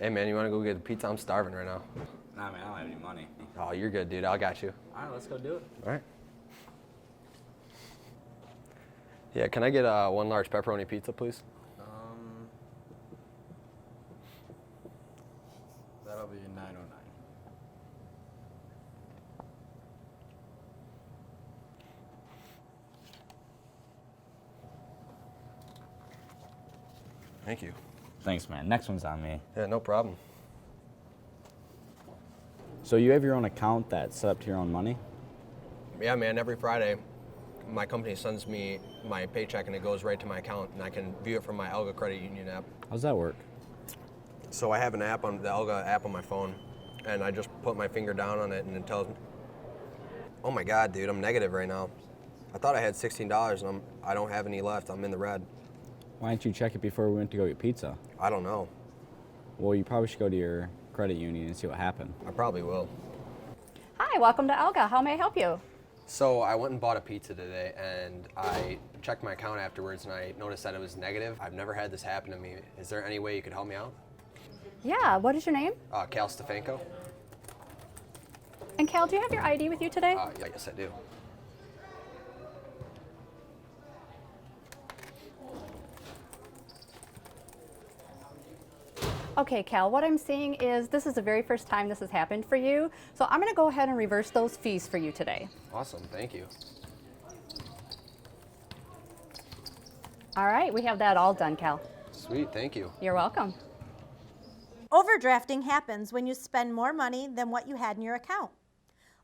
Hey man, you wanna go get a pizza? I'm starving right now. Nah, man, I don't have any money. Oh, you're good, dude. I got you. All right, let's go do it. All right. Yeah, can I get one large pepperoni pizza, please? That'll be $9.09. Thank you. Thanks, man. Next one's on me. Yeah, no problem. So you have your own account that's set up to your own money? Yeah, man, every Friday, my company sends me my paycheck and it goes right to my account and I can view it from my Elga Credit Union app. How's that work? So I have an app on the Elga app on my phone and I just put my finger down on it and it tells me, oh my God, dude, I'm negative right now. I thought I had $16 and I don't have any left. I'm in the red. Why didn't you check it before we went to go get pizza? I don't know. Well, you probably should go to your credit union and see what happened. I probably will. Hi, welcome to Elga. How may I help you? So I went and bought a pizza today and I checked my account afterwards and I noticed that it was negative. I've never had this happen to me. Is there any way you could help me out? Yeah, what is your name? Cal Stefanko. And Cal, do you have your ID with you today? Yeah, yes I do. Okay, Cal, what I'm seeing is this is the very first time this has happened for you. So I'm gonna go ahead and reverse those fees for you today. Awesome, thank you. All right, we have that all done, Cal. Sweet, thank you. You're welcome. Overdrafting happens when you spend more money than what you had in your account.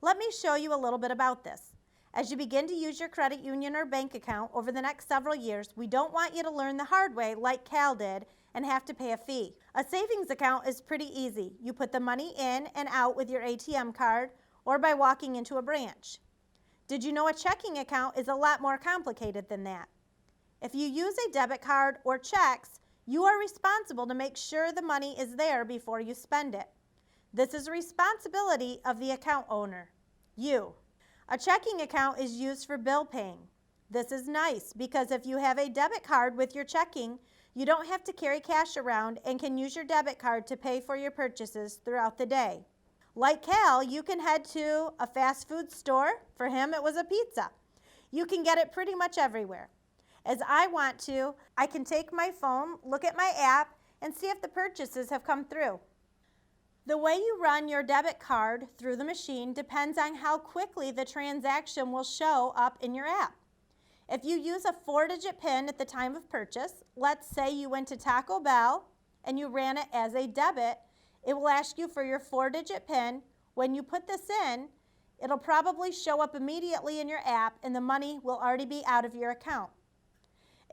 Let me show you a little bit about this. As you begin to use your credit union or bank account over the next several years, we don't want you to learn the hard way like Cal did and have to pay a fee. A savings account is pretty easy. You put the money in and out with your ATM card or by walking into a branch. Did you know a checking account is a lot more complicated than that? If you use a debit card or checks, you are responsible to make sure the money is there before you spend it. This is a responsibility of the account owner, you. A checking account is used for bill paying. This is nice because if you have a debit card with your checking, you don't have to carry cash around and can use your debit card to pay for your purchases throughout the day. Like Cal, you can head to a fast food store. For him, it was a pizza. You can get it pretty much everywhere. As I want to, I can take my phone, look at my app, and see if the purchases have come through. The way you run your debit card through the machine depends on how quickly the transaction will show up in your app. If you use a 4-digit PIN at the time of purchase, let's say you went to Taco Bell and you ran it as a debit, it will ask you for your 4-digit PIN. When you put this in, it'll probably show up immediately in your app and the money will already be out of your account.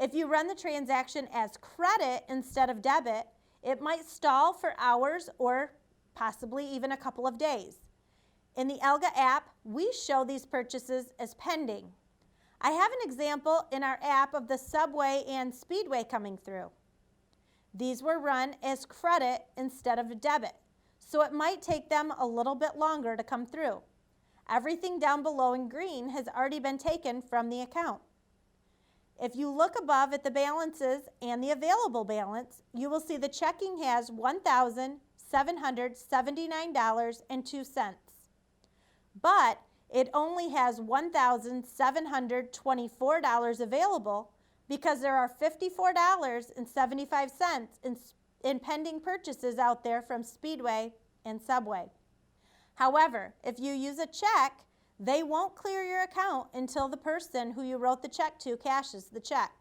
If you run the transaction as credit instead of debit, it might stall for hours or possibly even a couple of days. In the Elga app, we show these purchases as pending. I have an example in our app of the Subway and Speedway coming through. These were run as credit instead of debit, so it might take them a little bit longer to come through. Everything down below in green has already been taken from the account. If you look above at the balances and the available balance, you will see the checking has $1,779.02. But it only has $1,724 available because there are $54.75 in pending purchases out there from Speedway and Subway. However, if you use a check, they won't clear your account until the person who you wrote the check to cashes the check.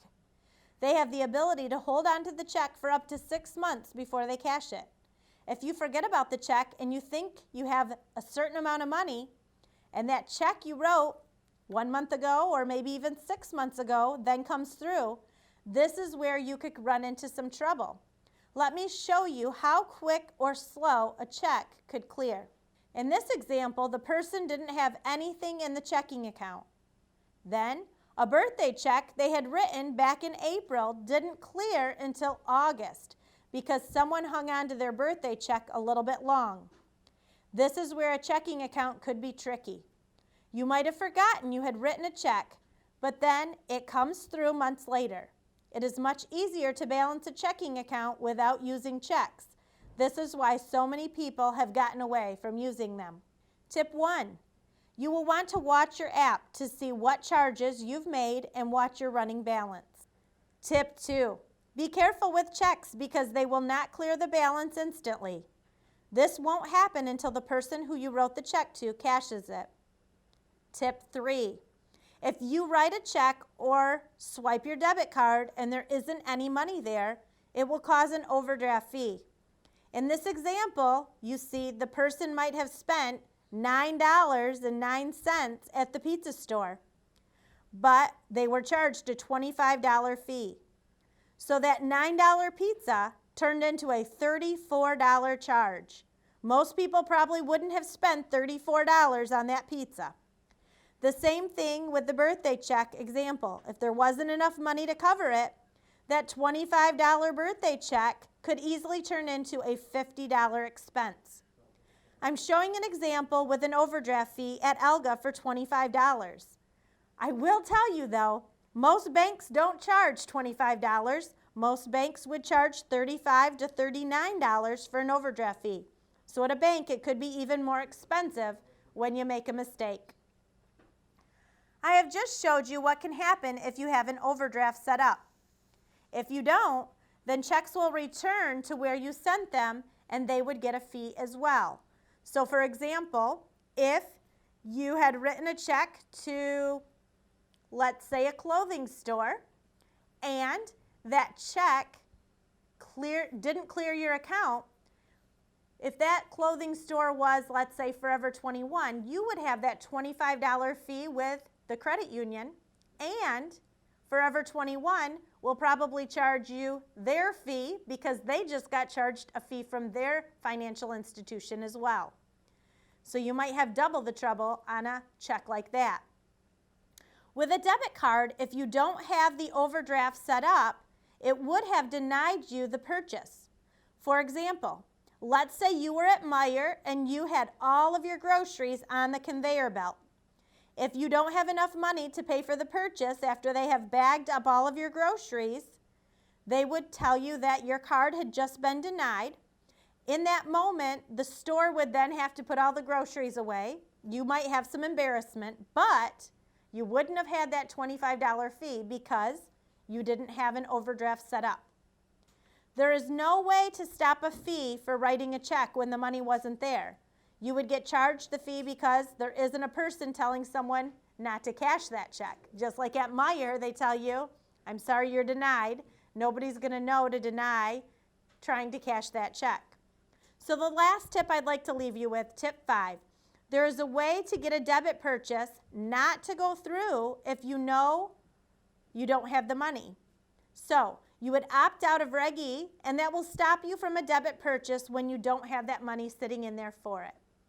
They have the ability to hold on to the check for up to 6 months before they cash it. If you forget about the check and you think you have a certain amount of money, and that check you wrote 1 month ago or maybe even 6 months ago then comes through, this is where you could run into some trouble. Let me show you how quick or slow a check could clear. In this example, the person didn't have anything in the checking account. Then, a birthday check they had written back in April didn't clear until August because someone hung on to their birthday check a little bit long. This is where a checking account could be tricky. You might have forgotten you had written a check, but then it comes through months later. It is much easier to balance a checking account without using checks. This is why so many people have gotten away from using them. Tip 1. You will want to watch your app to see what charges you've made and watch your running balance. Tip 2. Be careful with checks because they will not clear the balance instantly. This won't happen until the person who you wrote the check to cashes it. Tip 3. If you write a check or swipe your debit card and there isn't any money there, it will cause an overdraft fee. In this example, you see the person might have spent $9.09 at the pizza store, but they were charged a $25 fee. So that $9 pizza turned into a $34 charge. Most people probably wouldn't have spent $34 on that pizza. The same thing with the birthday check example. If there wasn't enough money to cover it, that $25 birthday check could easily turn into a $50 expense. I'm showing an example with an overdraft fee at Elga for $25. I will tell you though, most banks don't charge $25. Most banks would charge $35 to $39 for an overdraft fee. So at a bank, it could be even more expensive when you make a mistake. I have just showed you what can happen if you have an overdraft set up. If you don't, then checks will return to where you sent them and they would get a fee as well. So for example, if you had written a check to, let's say, a clothing store, and that check didn't clear your account, if that clothing store was, let's say, Forever 21, you would have that $25 fee with the credit union, and Forever 21 will probably charge you their fee because they just got charged a fee from their financial institution as well. So you might have double the trouble on a check like that. With a debit card, if you don't have the overdraft set up, it would have denied you the purchase. For example, let's say you were at Meijer and you had all of your groceries on the conveyor belt. If you don't have enough money to pay for the purchase after they have bagged up all of your groceries, they would tell you that your card had just been denied. In that moment, the store would then have to put all the groceries away. You might have some embarrassment, but you wouldn't have had that $25 fee because you didn't have an overdraft set up. There is no way to stop a fee for writing a check when the money wasn't there. You would get charged the fee because there isn't a person telling someone not to cash that check. Just like at Meijer, they tell you, I'm sorry you're denied. Nobody's going to know to deny trying to cash that check. So the last tip I'd like to leave you with, tip 5. There is a way to get a debit purchase not to go through if you know you don't have the money. So you would opt out of Reg E, and that will stop you from a debit purchase when you don't have that money sitting in there for it.